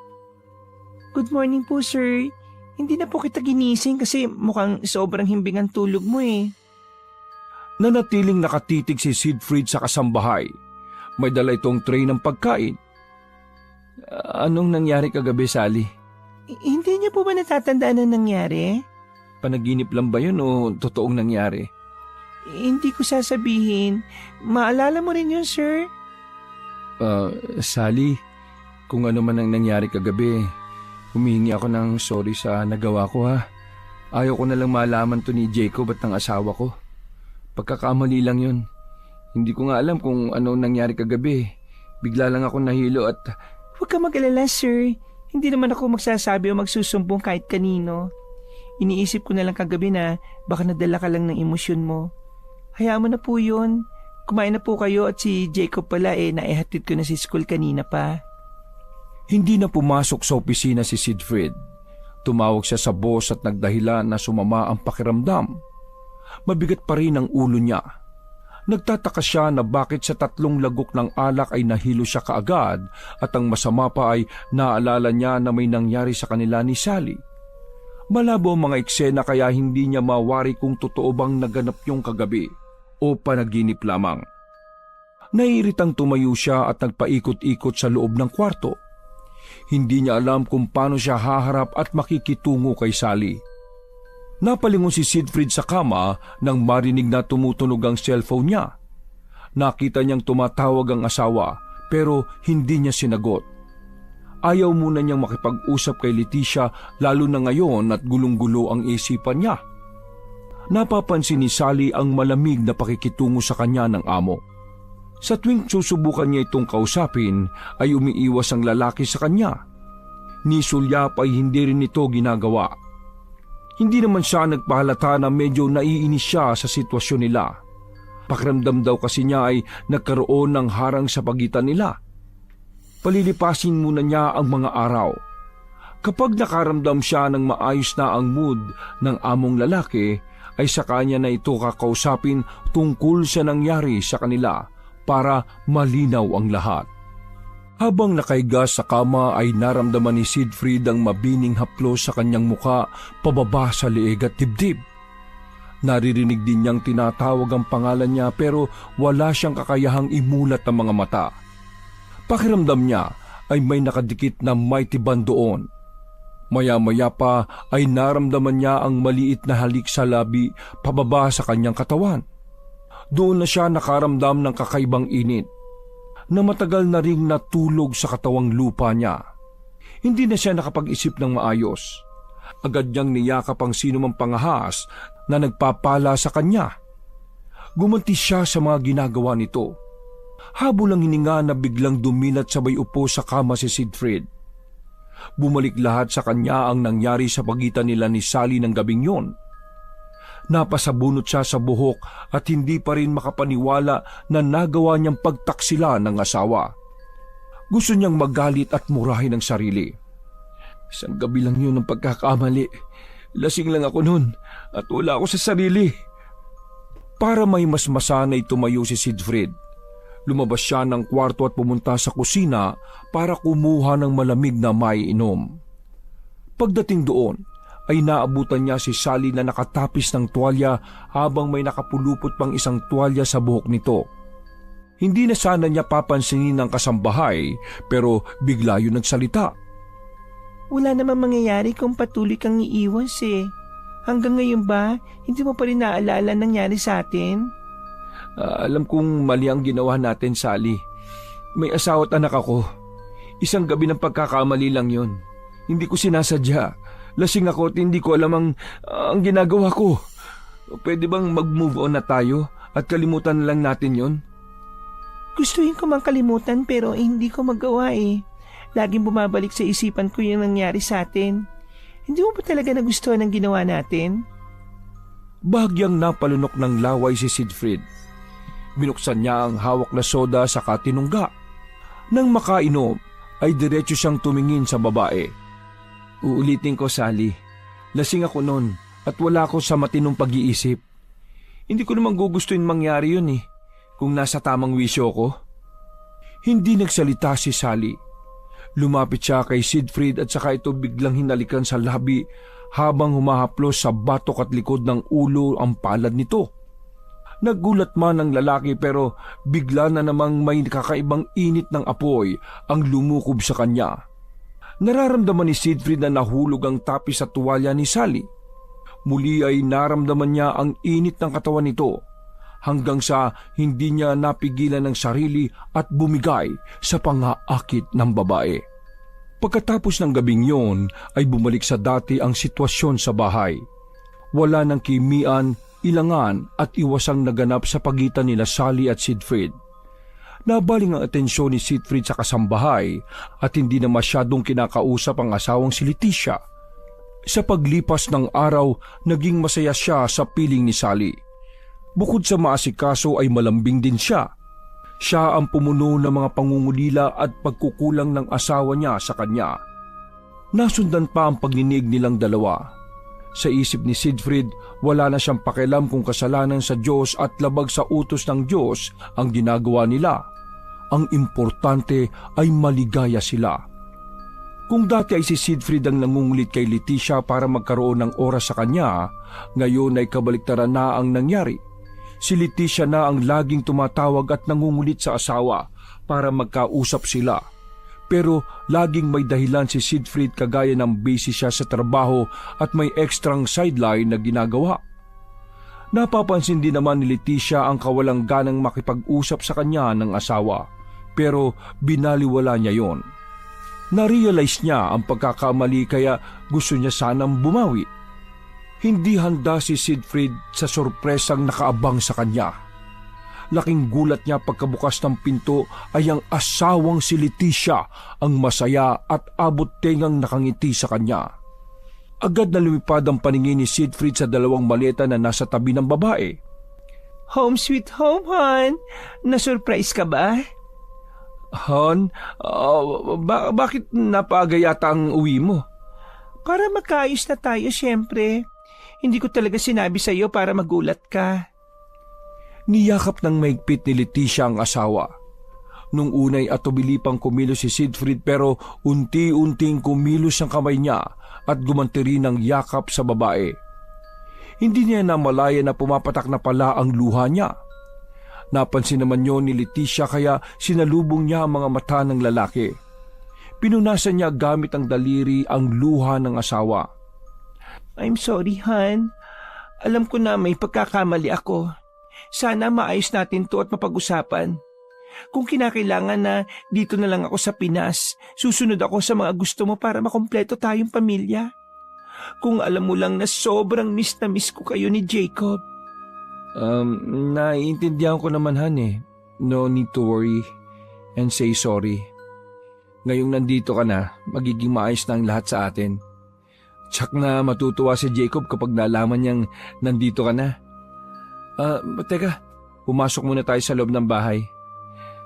Good morning po, sir. Hindi na po kita ginising kasi mukhang sobrang himbing ang tulog mo Nanatiling nakatitig si Siegfried sa kasambahay. May dala itong tray ng pagkain. Anong nangyari kagabi, Sally? Hindi niyo po ba natatandaan ang nangyari? Panaginip lang ba yun o totoong nangyari? Hindi ko sasabihin. Maalala mo rin yun, sir? Sally, kung ano man ang nangyari kagabi, humihingi ako ng sorry sa nagawa ko Ayaw ko na lang malaman to ni Jacob at ng asawa ko. Pagkakamali lang yun. Hindi ko nga alam kung ano nangyari kagabi. Bigla lang ako nahilo at... Huwag ka mag-alala, sir. Hindi naman ako magsasabi o magsusumbong kahit kanino. Iniisip ko na lang kagabi na baka nadala ka lang ng emosyon mo. Hayaan mo na po yun. Kumain na po kayo at si Jacob pala naihatid ko na si school kanina pa. Hindi na pumasok sa opisina si Siegfried. Tumawag siya sa boss at nagdahilan na sumama ang pakiramdam. Mabigat pa rin ang ulo niya. Nagtataka siya na bakit sa 3 lagok ng alak ay nahilo siya kaagad at ang masama pa ay naalala niya na may nangyari sa kanila ni Sally. Malabo ang mga eksena kaya hindi niya mawari kung totoo bang naganap yung kagabi o panaginip lamang. Naiiritang tumayo siya at nagpaikot-ikot sa loob ng kwarto. Hindi niya alam kung paano siya haharap at makikitungo kay Sally. Napalingon si Siegfried sa kama nang marinig na tumutunog ang cellphone niya. Nakita niyang tumatawag ang asawa pero hindi niya sinagot. Ayaw muna niyang makipag-usap kay Leticia lalo na ngayon at gulong-gulo ang isipan niya. Napapansin ni Sally ang malamig na pakikitungo sa kanya ng amo. Sa tuwing susubukan niya itong kausapin ay umiiwas ang lalaki sa kanya. Ni sulyap ay hindi rin ito ginagawa. Hindi naman siya nagpahalata na medyo naiinis siya sa sitwasyon nila. Pakiramdam daw kasi niya ay nagkaroon ng harang sa pagitan nila. Palilipasin muna niya ang mga araw. Kapag nakaramdam siya ng maayos na ang mood ng among lalaki, ay sa kanya na ito kakausapin tungkol sa nangyari sa kanila para malinaw ang lahat. Habang nakaiga sa kama ay naramdaman ni Siegfried ang mabining haplos sa kanyang muka pababa sa leeg at dibdib. Naririnig din niyang tinatawag ang pangalan niya pero wala siyang kakayahang imulat ang mga mata. Pakiramdam niya ay may nakadikit na mighty band doon. Maya-maya pa ay naramdaman niya ang maliit na halik sa labi pababa sa kanyang katawan. Doon na siya nakaramdam ng kakaibang init na matagal na ring natulog sa katawang lupa niya. Hindi na siya nakapag-isip ng maayos. Agad niyang niyakap ang sino mang pangahas na nagpapala sa kanya. Gumanti siya sa mga ginagawa nito. Habol ang hininga na biglang dumilat sabay upo sa kama si Siegfried. Bumalik lahat sa kanya ang nangyari sa pagitan nila ni Sally ng gabing yon. Napasabunot siya sa buhok at hindi pa rin makapaniwala na nagawa niyang pagtaksila ng asawa. Gusto niyang magalit at murahin ang sarili. Isang gabi lang yun ang pagkakamali. Lasing lang ako nun at wala ako sa sarili. Para may mas masanay tumayo si Siegfried. Lumabas siya ng kwarto at pumunta sa kusina para kumuha ng malamig na maiinom. Pagdating doon, ay naabutan niya si Sally na nakatapis ng tuwalya habang may nakapulupot pang isang tuwalya sa buhok nito. Hindi na sana niya papansinin ng kasambahay pero bigla yun nagsalita. Wala namang mangyayari kung patuloy kang iiwas eh. Hanggang ngayon ba, hindi mo pa rin naalala nangyari sa atin? Alam kong mali ang ginawa natin, Sally. May asawa at anak ako. Isang gabi ng pagkakamali lang yun. Hindi ko sinasadya. Lasing ako at hindi ko alam ang ginagawa ko. Pwede bang mag-move on na tayo at kalimutan lang natin yon? Gustuhin ko mang kalimutan pero hindi ko magawa eh. Laging bumabalik sa isipan ko yung nangyari sa atin. Hindi mo ba talaga nagustuhan ang ginawa natin? Bahagyang napalunok ng laway si Siegfried. Binuksan niya ang hawak na soda sa katinungga. Nang makainom, ay diretso siyang tumingin sa babae. Uulitin ko, Sally. Lasing ako noon at wala ako sa matinong pag-iisip. Hindi ko naman gugustuhin mangyari yun eh, kung nasa tamang wisyo ko. Hindi nagsalita si Sally. Lumapit siya kay Siegfried at saka ito biglang hinalikan sa labi habang humahaplos sa batok at likod ng ulo ang palad nito. Nagulat man ang lalaki pero bigla na namang may kakaibang init ng apoy ang lumukob sa kanya. Nararamdaman ni Siegfried na nahulog ang tapis sa tuwalya ni Sally. Muli ay naramdaman niya ang init ng katawan nito hanggang sa hindi niya napigilan ng sarili at bumigay sa pangaakit ng babae. Pagkatapos ng gabing yon ay bumalik sa dati ang sitwasyon sa bahay. Wala ng kimian, ilangan at iwasang naganap sa pagitan nila Sally at Siegfried. Nabaling ang atensyon ni Siegfried sa kasambahay at hindi na masyadong kinakausap ang asawang si Leticia. Sa paglipas ng araw, naging masaya siya sa piling ni Sally. Bukod sa maasikaso ay malambing din siya. Siya ang pumuno ng mga pangungulila at pagkukulang ng asawa niya sa kanya. Nasundan pa ang pagninig nilang dalawa. Sa isip ni Siegfried, wala na siyang pakialam kung kasalanan sa Diyos at labag sa utos ng Diyos ang ginagawa nila. Ang importante ay maligaya sila. Kung dati ay si Siegfried ang nangungulit kay Leticia para magkaroon ng oras sa kanya, ngayon ay kabaliktaran na ang nangyari. Si Leticia na ang laging tumatawag at nangungulit sa asawa para magkausap sila. Pero laging may dahilan si Siegfried kagaya ng busy siya sa trabaho at may ekstrang sideline na ginagawa. Napapansin din naman ni Leticia ang kawalang ganang makipag-usap sa kanya ng asawa, pero binaliwala niya yon. Na-realize niya ang pagkakamali kaya gusto niya sanang bumawi. Hindi handa si Siegfried sa sorpresang nakaabang sa kanya. Laking gulat niya pagkabukas ng pinto ay ang asawang si Leticia ang masaya at abot-tengang nakangiti sa kanya. Agad na lumipad ang paningin ni Siegfried sa dalawang maleta na nasa tabi ng babae. Home sweet home, hon. Na-surprise ka ba? Han, bakit napaaga yata ang uwi mo? Para magkaayos na tayo, siyempre. Hindi ko talaga sinabi sa iyo para magulat ka. Niyakap ng maigpit ni Leticia ang asawa. Nung unay atubili pang kumilos si Siegfried pero unti-unting kumilos ang kamay niya at gumanti rin ang yakap sa babae. Hindi niya namalaya na pumapatak na pala ang luha niya. Napansin naman yon ni Leticia kaya sinalubong niya ang mga mata ng lalaki. Pinunasan niya gamit ang daliri ang luha ng asawa. I'm sorry, Han. Alam ko na may pagkakamali ako. Sana maayos natin to at mapag-usapan. Kung kinakailangan na dito na lang ako sa Pinas, susunod ako sa mga gusto mo para makompleto tayong pamilya. Kung alam mo lang na sobrang miss na miss ko kayo ni Jacob. Naiintindihan ko naman, Han eh. No need to worry and say sorry. Ngayong nandito ka na, magiging maayos na ang lahat sa atin. Tsak na matutuwa si Jacob kapag nalaman niyang nandito ka na. Teka, pumasok muna tayo sa loob ng bahay.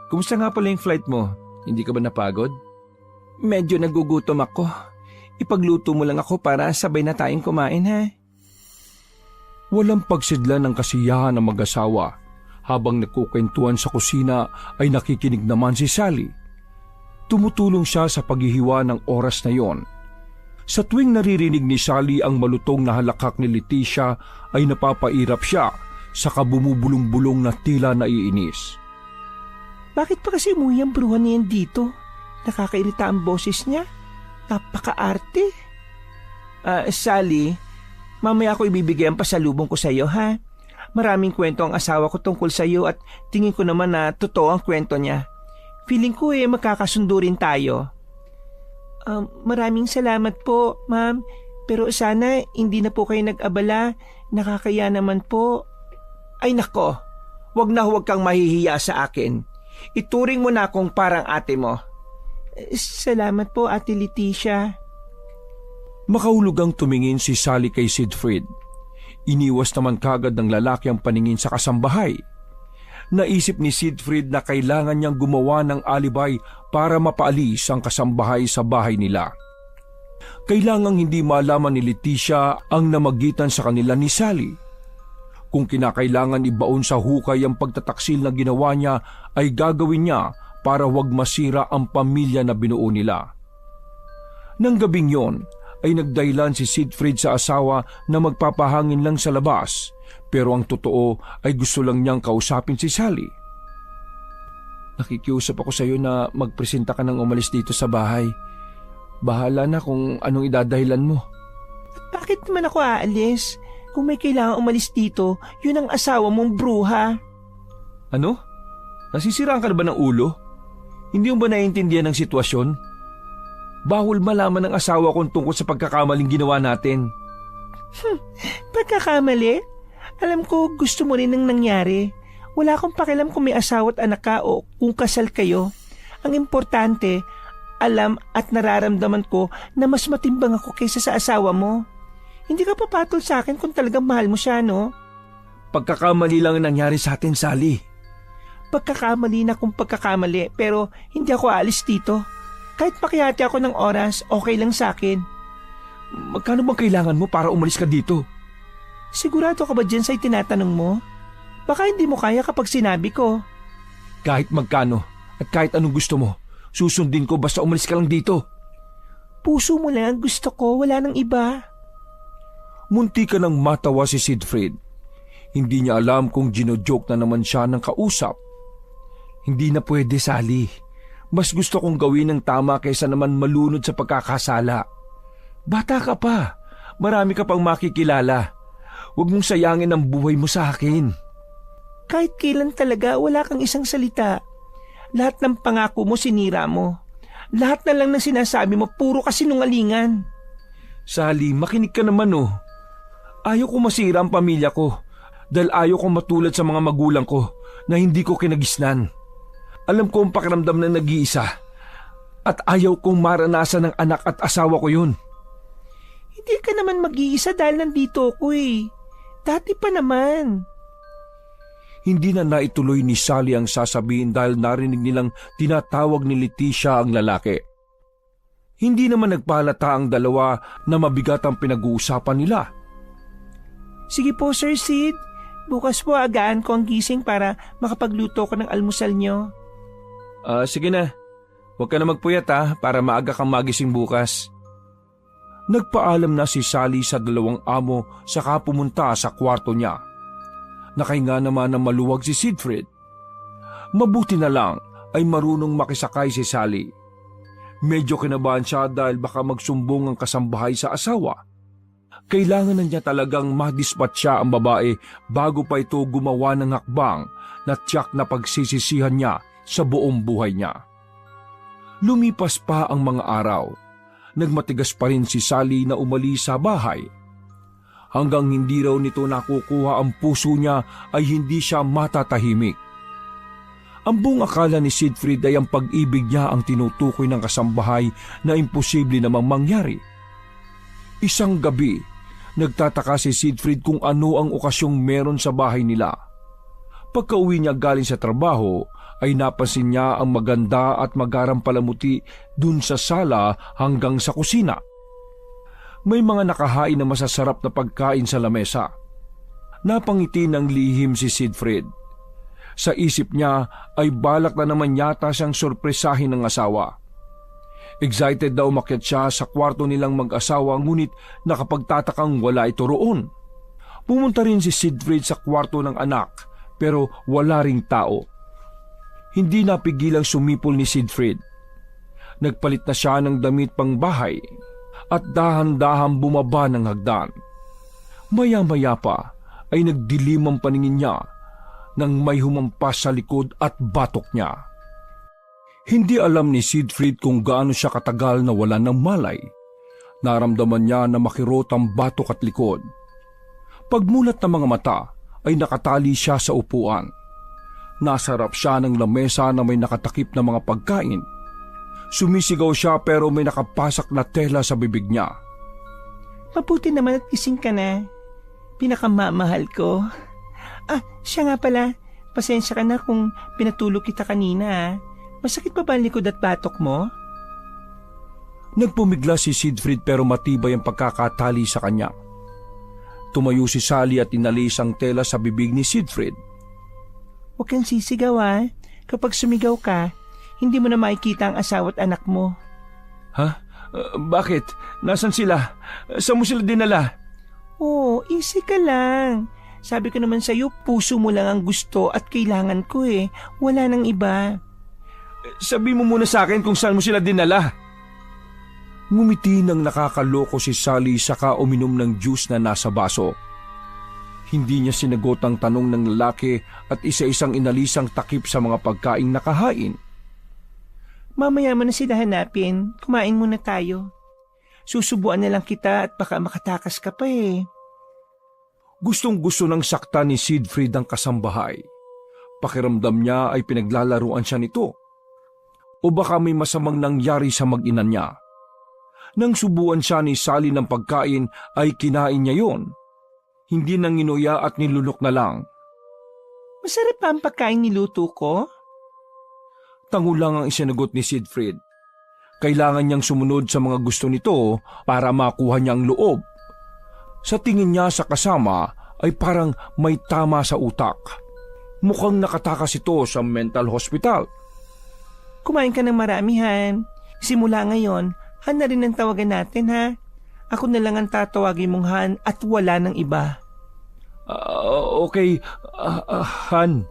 Kumusta nga pala yung flight mo? Hindi ka ba napagod? Medyo nagugutom ako. Ipagluto mo lang ako para sabay na tayong kumain, ha? Walang pagsidlan ng kasiyahan ng mag-asawa. Habang nagkukwentuhan sa kusina ay nakikinig naman si Sally. Tumutulong siya sa paghihiwa ng oras na yon. Sa tuwing naririnig ni Sally ang malutong na halakak ni Leticia ay napapairap siya sa kabumubulong-bulong na tila naiinis. Bakit pa kasi umuwi ang bruha niyan dito? Nakakairita ang boses niya. Napaka-arte. Sally, mamaya ako ibibigay ang pasalubong ko sa iyo, ha? Maraming kwento ang asawa ko tungkol sa iyo at tingin ko naman na totoo ang kwento niya. Feeling ko magkakasundo rin tayo. Maraming salamat po, ma'am. Pero sana hindi na po kayo nag-abala. Nakakaya naman po. Ay nako, wag kang mahihiya sa akin. Ituring mo na akong parang ate mo. Salamat po, Ate Leticia. Makahulugang tumingin si Sally kay Siegfried. Iniwas naman kagad ng lalaki ang paningin sa kasambahay. Naisip ni Siegfried na kailangan niyang gumawa ng alibay para mapaalis ang kasambahay sa bahay nila. Kailangang hindi malaman ni Leticia ang namagitan sa kanila ni Sally. Kung kinakailangan ibaon sa hukay ang pagtataksil na ginawa niya ay gagawin niya para huwag masira ang pamilya na binuo nila. Nang gabing yon ay nagdahilan si Siegfried sa asawa na magpapahangin lang sa labas pero ang totoo ay gusto lang niyang kausapin si Sally. Nakikiusap ako sa iyo na magpresenta ka ng umalis dito sa bahay. Bahala na kung anong idadahilan mo. Bakit naman ako aalis? Kung may kailangan umalis dito, yun ang asawa mong bruha. Ano? Nasisiraan ka na ba ng ulo? Hindi mo ba naiintindihan ng sitwasyon? Bawal malaman ng asawa kong tungkol sa pagkakamaling ginawa natin. Pagkakamali? Alam ko gusto mo rin ang nangyari. Wala akong pakialam kung may asawa at anak ka o kung kasal kayo. Ang importante, alam at nararamdaman ko na mas matimbang ako kaysa sa asawa mo. Hindi ka papatol sa akin kung talagang mahal mo siya, no? Pagkakamali lang ang nangyari sa atin, Sally. Pagkakamali na kung pagkakamali pero hindi ako aalis dito. Kahit makihati ako ng oras, okay lang sa akin. Magkano bang kailangan mo para umalis ka dito? Sigurado ka ba dyan sa itinatanong mo? Baka hindi mo kaya kapag sinabi ko. Kahit magkano at kahit anong gusto mo, susundin ko basta umalis ka lang dito. Puso mo lang ang gusto ko, wala nang iba. Munti ka nang matawa si Siegfried. Hindi niya alam kung ginojoke na naman siya ng kausap. Hindi na pwede, Sally. Mas gusto kong gawin ng tama kaysa naman malunod sa pagkakasala. Bata ka pa. Marami ka pang makikilala. Huwag mong sayangin ang buhay mo sa akin. Kahit kailan talaga wala kang isang salita. Lahat ng pangako mo sinira mo. Lahat na lang ng sinasabi mo puro kasinungalingan. Sally, makinig ka naman oh. Ayaw ko masira ang pamilya ko dahil ayaw ko matulad sa mga magulang ko na hindi ko kinagisnan. Alam ko ang pakiramdam na nag-iisa at ayaw kong maranasan ng anak at asawa ko yun. Hindi ka naman mag-iisa dahil nandito ako eh. Dati pa naman. Hindi na naituloy ni Sally ang sasabihin dahil narinig nilang tinatawag ni Leticia ang lalaki. Hindi naman nagpahalata ang dalawa na mabigat ang pinag-uusapan nila. Sige po, Sir Sid. Bukas po agaan ko ang gising para makapagluto ko ng almusal nyo. Sige na. Huwag ka na magpuyat para maaga kang magising bukas. Nagpaalam na si Sally sa dalawang amo saka pumunta sa kwarto niya. Nakahinga naman ng maluwag si Siegfried. Mabuti na lang ay marunong makisakay si Sally. Medyo kinabahan siya dahil baka magsumbong ang kasambahay sa asawa. Kailangan na niya talagang madispatcha ang babae bago pa ito gumawa ng hakbang na tiyak na pagsisisihan niya sa buong buhay niya. Lumipas pa ang mga araw. Nagmatigas pa rin si Sally na umalis sa bahay. Hanggang hindi raw nito nakukuha ang puso niya ay hindi siya matatahimik. Ang buong akala ni Siegfried ay ang pag-ibig niya ang tinutukoy ng kasambahay na imposible namang mangyari. Isang gabi, nagtataka si Siegfried kung ano ang okasyong meron sa bahay nila. Pagka-uwi niya galing sa trabaho, ay napansin niya ang maganda at magarang palamuti dun sa sala hanggang sa kusina. May mga nakahain na masasarap na pagkain sa lamesa. Napangiti ng lihim si Siegfried. Sa isip niya ay balak na naman yata siyang sorpresahin ng asawa. Excited daw umakyat siya sa kwarto nilang mag-asawa ngunit nakapagtatakang wala ito roon. Pumunta rin si Siegfried sa kwarto ng anak pero wala ring tao. Hindi napigilang sumipol ni Siegfried. Nagpalit na siya ng damit pang bahay at dahan-dahan bumaba ng hagdan. Maya-maya pa ay nagdilim ang paningin niya nang may humampas sa likod at batok niya. Hindi alam ni Siegfried kung gaano siya katagal na wala ng malay. Naramdaman niya na makirot ang batok at likod. Pagmulat ng mga mata ay nakatali siya sa upuan. Nasarap siya ng lamesa na may nakatakip na mga pagkain. Sumisigaw siya pero may nakapasak na tela sa bibig niya. Mabuti naman at gising ka na. Pinakamamahal ko. Siya nga pala. Pasensya ka na kung pinatulog kita kanina. Masakit pa ba ang likod at batok mo? Nagpumigla si Siegfried pero matibay ang pagkakatali sa kanya. Tumayo si Sally at inalis ang tela sa bibig ni Siegfried. Huwag kang sisigaw Kapag sumigaw ka, hindi mo na makikita ang asawa at anak mo. Ha? Bakit? Nasaan sila? Saan mo sila dinala? Easy ka lang. Sabi ko naman sa'yo, puso mo lang ang gusto at kailangan ko Wala nang iba. Sabi mo muna sa akin kung saan mo sila dinala. Ngumiti ng nakakaloko si Sally saka uminom ng juice na nasa baso. Hindi niya sinagot ang tanong ng lalaki at isa-isang inalisang takip sa mga pagkaing nakahain. Mamaya mo na sila hanapin. Kumain muna tayo. Susubuan na lang kita at baka makatakas ka pa Gustong-gusto ng sakta ni Siegfried ang kasambahay. Pakiramdam niya ay pinaglalaruan siya nito. O baka may masamang nangyari sa mag-ina niya. Nang subuan siya ni Sally ng pagkain ay kinain niya yon. Hindi nang inuya at nilunok na lang. Masarap pa ang pagkain niluto ko? Tango lang ang isinagot ni Siegfried. Kailangan niyang sumunod sa mga gusto nito para makuha niya ang loob. Sa tingin niya sa kasama ay parang may tama sa utak. Mukhang nakatakas ito sa mental hospital. Kumain ka ng maramihan. Simula ngayon, Han na rin ang tawagan natin, ha? Ako na lang ang tatawagin mong Han at wala ng iba. Okay, Han.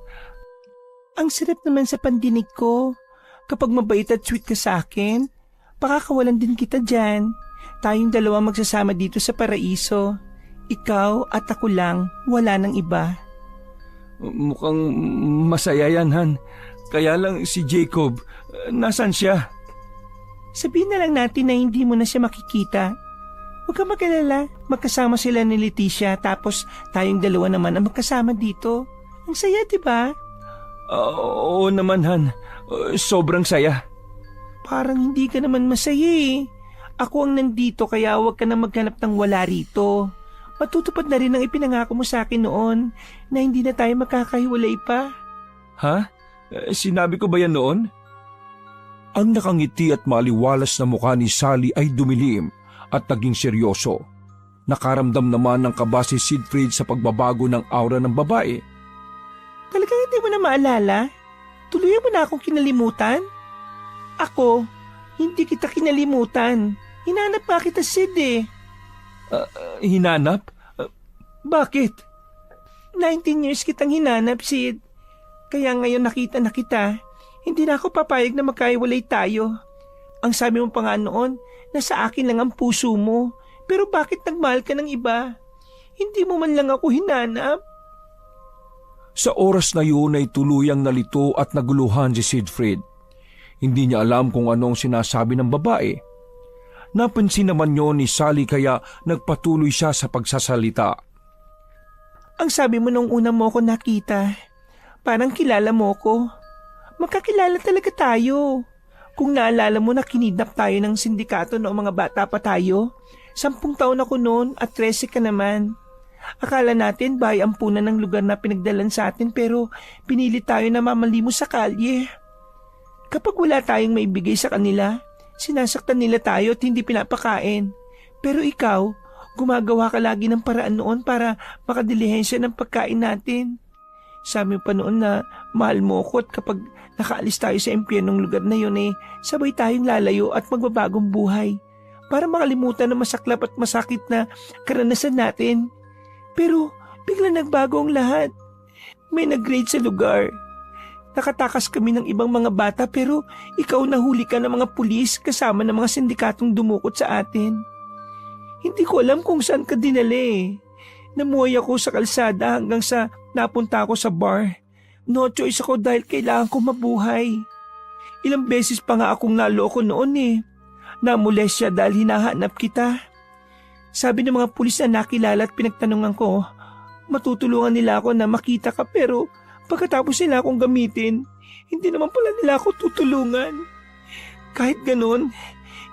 Ang sarap naman sa pandinig ko. Kapag mabait at sweet ka sa akin, pakakawalan din kita dyan. Tayong dalawa magsasama dito sa paraiso. Ikaw at ako lang, wala ng iba. Mukhang masaya yan, Han. Kaya lang si Jacob, nasan siya? Sabihin na lang natin na hindi mo na siya makikita. Huwag ka mag-alala, magkasama sila ni Leticia tapos tayong dalawa naman ang magkasama dito. Ang saya, di ba? Oo naman, Han. Sobrang saya. Parang hindi ka naman masaya eh. Ako ang nandito kaya huwag ka na maghanap ng wala rito. Matutupad na rin ang ipinangako mo sa akin noon na hindi na tayo magkakahiwalay pa. Ha? Sinabi ko ba yan noon? Ang nakangiti at maliwalas na mukha ni Sally ay dumilim at naging seryoso. Nakaramdam naman ng kaba si Siegfried sa pagbabago ng aura ng babae. Talagang hindi mo na maalala? Tuluyan mo na akong kinalimutan? Ako, hindi kita kinalimutan. Hinanap pa kita, Sid eh. Hinanap? Bakit? 19 years kitang hinanap, Sid. Kaya ngayon nakita na kita, hindi na ako papayag na magkaiwalay tayo. Ang sabi mo pa nga noon, nasa akin lang ang puso mo. Pero bakit nagmahal ka ng iba? Hindi mo man lang ako hinanap. Sa oras na yun ay tuluyang nalito at naguluhan si Siegfried. Hindi niya alam kung anong sinasabi ng babae. Napansin naman yun ni Sally kaya nagpatuloy siya sa pagsasalita. Ang sabi mo nung una mo ko nakita, parang kilala mo ko. Magkakilala talaga tayo. Kung naalala mo na kinidnap tayo ng sindikato noong mga bata pa tayo, 10 taon ako noon at 13 ka naman. Akala natin bahay ampunan ng lugar na pinagdalan sa atin pero pinili tayo na mamalimos sa kalye. Kapag wala tayong maibigay sa kanila, sinasaktan nila tayo at hindi pinapakain. Pero ikaw, gumagawa ka lagi ng paraan noon para makadilihensya ng pagkain natin. Sabi mo pa noon na mahal mo ko at kapag nakaalis tayo sa impyernong lugar na yun sabay tayong lalayo at magbabagong buhay para makalimutan ang masaklap at masakit na karanasan natin. Pero bigla nagbago ang lahat. May nag-raid sa lugar. Nakatakas kami ng ibang mga bata pero ikaw nahuli ka ng mga pulis kasama ng mga sindikatong dumukot sa atin. Hindi ko alam kung saan ka dinali. Namuhay ako sa kalsada hanggang sa napunta ako sa bar. No choice ako dahil kailangan ko mabuhay. Ilang beses pa nga akong naloko noon Namolestya dahil hinahanap kita. Sabi ng mga pulis na nakilala at pinagtanungan ko, matutulungan nila ako na makita ka pero pagkatapos nila akong gamitin, hindi naman pala nila ako tutulungan. Kahit ganon,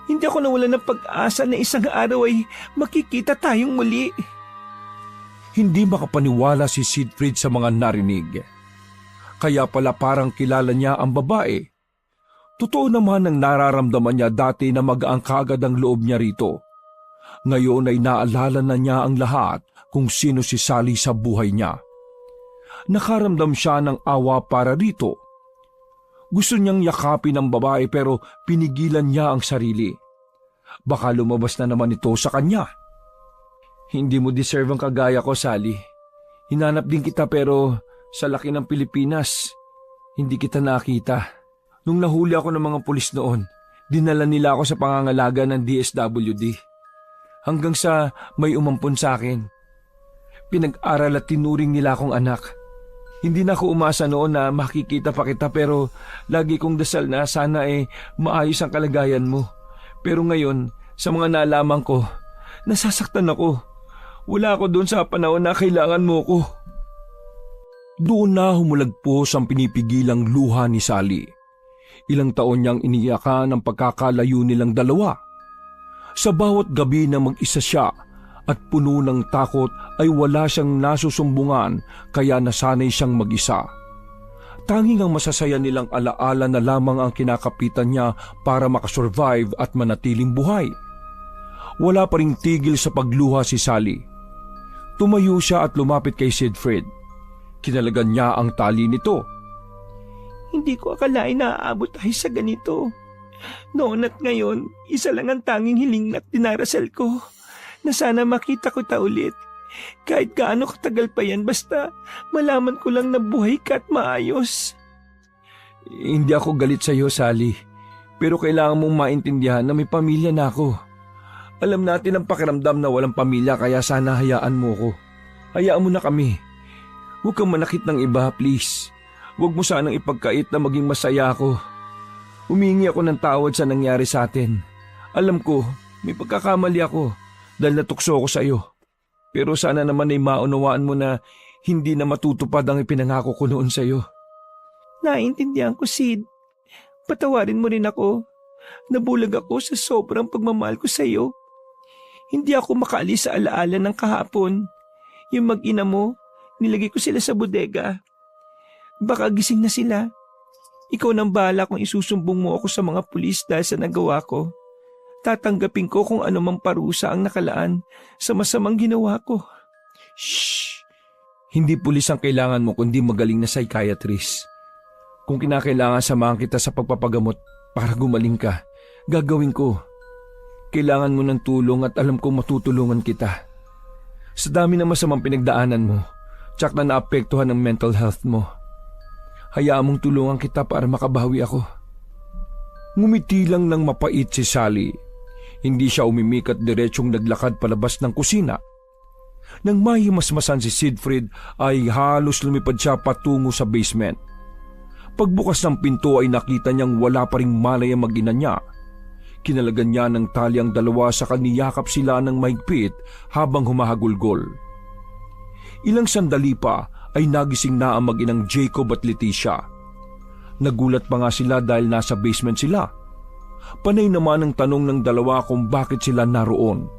hindi ako nawalan ng pag-asa na isang araw ay makikita tayong muli. Hindi makapaniwala si Siegfried sa mga narinig. Kaya pala parang kilala niya ang babae. Totoo naman ang nararamdaman niya dati na magaang kaagad ang loob niya rito. Ngayon ay naalala na niya ang lahat kung sino si Sally sa buhay niya. Nakaramdam siya ng awa para rito. Gusto niyang yakapin ang babae pero pinigilan niya ang sarili. Baka lumabas na naman ito sa kanya. Hindi mo deserve ang kagaya ko, Sally. Hinanap din kita pero sa laki ng Pilipinas, hindi kita nakita. Nung nahuli ako ng mga pulis noon, dinala nila ako sa pangangalaga ng DSWD. Hanggang sa may umampon sa akin. Pinag-aral at tinuring nila akong anak. Hindi na ako umasa noon na makikita pa kita pero lagi kong dasal na sana maayos ang kalagayan mo. Pero ngayon, sa mga nalaman ko, nasasaktan ako. Wala ako doon sa panahon na kailangan mo ko. Doon na humulagpos ang pinipigilang luha ni Sally. Ilang taon niyang iniyakan ang pagkakalayo nilang dalawa. Sa bawat gabi na mag-isa siya at puno ng takot ay wala siyang nasusumbungan kaya nasanay siyang mag-isa. Tanging ang masasaya nilang alaala na lamang ang kinakapitan niya para makasurvive at manatiling buhay. Wala pa ring tigil sa pagluha si Sally. Tumayo siya at lumapit kay Siegfried. Kinalagan niya ang tali nito. Hindi ko akalain na aabot tayo sa ganito. Noon at ngayon, isa lang ang tanging hiling at dinarasal ko na sana makita ko ta ulit. Kahit gaano katagal pa yan, basta malaman ko lang na buhay ka at maayos. Hindi ako galit sa iyo, Sally. Pero kailangan mong maintindihan na may pamilya na ako. Alam natin ang pakiramdam na walang pamilya kaya sana hayaan mo ko. Hayaan mo na kami. Huwag kang manakit ng iba, please. Huwag mo sanang ipagkait na maging masaya ako. Humingi ako ng tawad sa nangyari sa atin. Alam ko, may pagkakamali ako dahil natukso ko sa iyo. Pero sana naman ay maunawaan mo na hindi na matutupad ang ipinangako ko noon sa iyo. Naintindihan ko, Sid. Patawarin mo rin ako. Nabulag ako sa sobrang pagmamahal ko sa iyo. Hindi ako makaalis sa alaala ng kahapon. Yung mag-ina mo, nilagay ko sila sa bodega. Baka gising na sila. Ikaw nang bahala kung isusumbong mo ako sa mga pulis dahil sa nagawa ko. Tatanggapin ko kung ano mang parusa ang nakalaan sa masamang ginawa ko. Shh! Hindi pulis ang kailangan mo kundi magaling na psychiatrist. Kung kinakailangan samahan kita sa pagpapagamot para gumaling ka, gagawin ko. Kailangan mo ng tulong at alam kong matutulungan kita. Sa dami ng masamang pinagdaanan mo, tsak na naapektuhan ang mental health mo. Hayaan mong tulungan kita para makabawi ako. Ngumiti lang ng mapait si Sally. Hindi siya umimik at diretsong naglakad palabas ng kusina. Nang mahimasmasan si Siegfried ay halos lumipad siya patungo sa basement. Pagbukas ng pinto ay nakita niyang wala pa ring malay ang mag-ina niya. Kinalagan niya ng tali ang dalawa sa kaniyakap sila ng mahigpit habang humahagulgol. Ilang sandali pa ay nagising na ang mag-inang Jacob at Leticia. Nagulat pa nga sila dahil nasa basement sila. Panay naman ang tanong ng dalawa kung bakit sila naroon.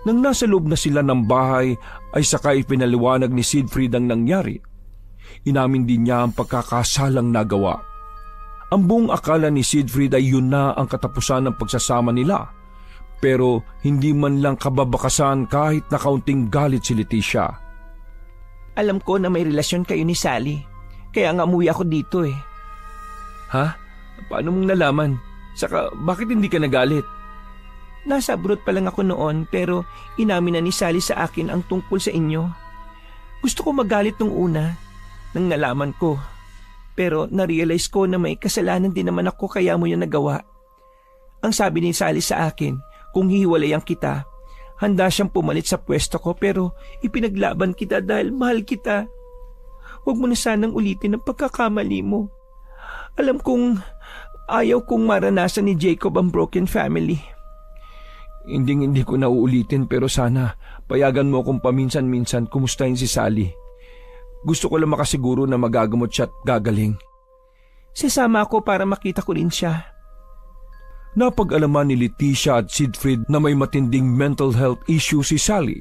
Nang nasa loob na sila ng bahay ay sakay pinaliwanag ni Siegfried ang nangyari. Inamin din niya ang pagkakasalang nagawa. Ang buong akala ni Siegfried ay yun na ang katapusan ng pagsasama nila. Pero hindi man lang kababakasan kahit na kaunting galit si Leticia. Alam ko na may relasyon kayo ni Sally. Kaya nga umuwi ako dito eh. Ha? Paano mong nalaman? Saka bakit hindi ka nagalit? Nasa abroad pa lang ako noon pero inamin na ni Sally sa akin ang tungkol sa inyo. Gusto ko magalit nung una nang nalaman ko. Pero na-realize ko na may kasalanan din naman ako kaya mo yan nagawa. Ang sabi ni Sally sa akin, kung hihiwalayan kita, handa siyang pumalit sa pwesto ko pero ipinaglaban kita dahil mahal kita. Huwag mo na sanang ulitin ang pagkakamali mo. Alam kong ayaw kong maranasan ni Jacob ang broken family. Hindi ko na uulitin pero sana payagan mo akong paminsan-minsan kumustahin si Sally. Gusto ko lang makasiguro na magagamot siya at gagaling. Sasama ako para makita ko rin siya. Napag-alaman ni Leticia at Siegfried na may matinding mental health issue si Sally.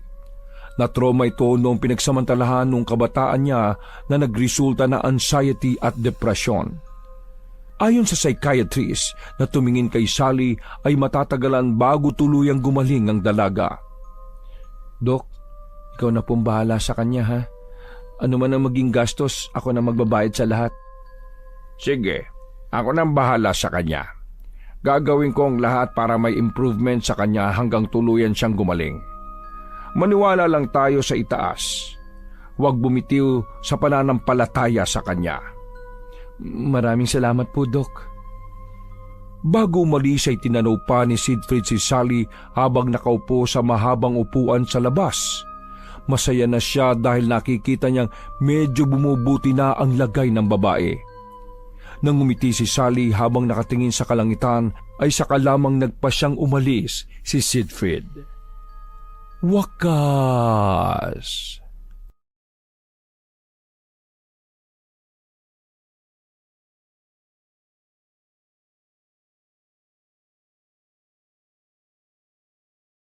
Na-trauma ito noong pinagsamantalahan nung kabataan niya na nagresulta na anxiety at depression. Ayon sa psychiatrist na tumingin kay Sally ay matatagalan bago tuluyang gumaling ang dalaga. Dok, ikaw na pong bahala sa kanya ha. Ano man ang maging gastos, ako na magbabayad sa lahat. Sige, ako nang bahala sa kanya. Gagawin ko ang lahat para may improvement sa kanya hanggang tuluyan siyang gumaling. Maniwala lang tayo sa itaas. Huwag bumitiw sa pananampalataya sa kanya. Maraming salamat po, Dok. Bago umalis ay tinanaw pa ni Siegfried si Sally habang nakaupo sa mahabang upuan sa labas. Masaya na siya dahil nakikita niyang medyo bumubuti na ang lagay ng babae. Nang umiti si Sally habang nakatingin sa kalangitan ay saka lamang nagpa siyang umalis si Siegfried. Wakas!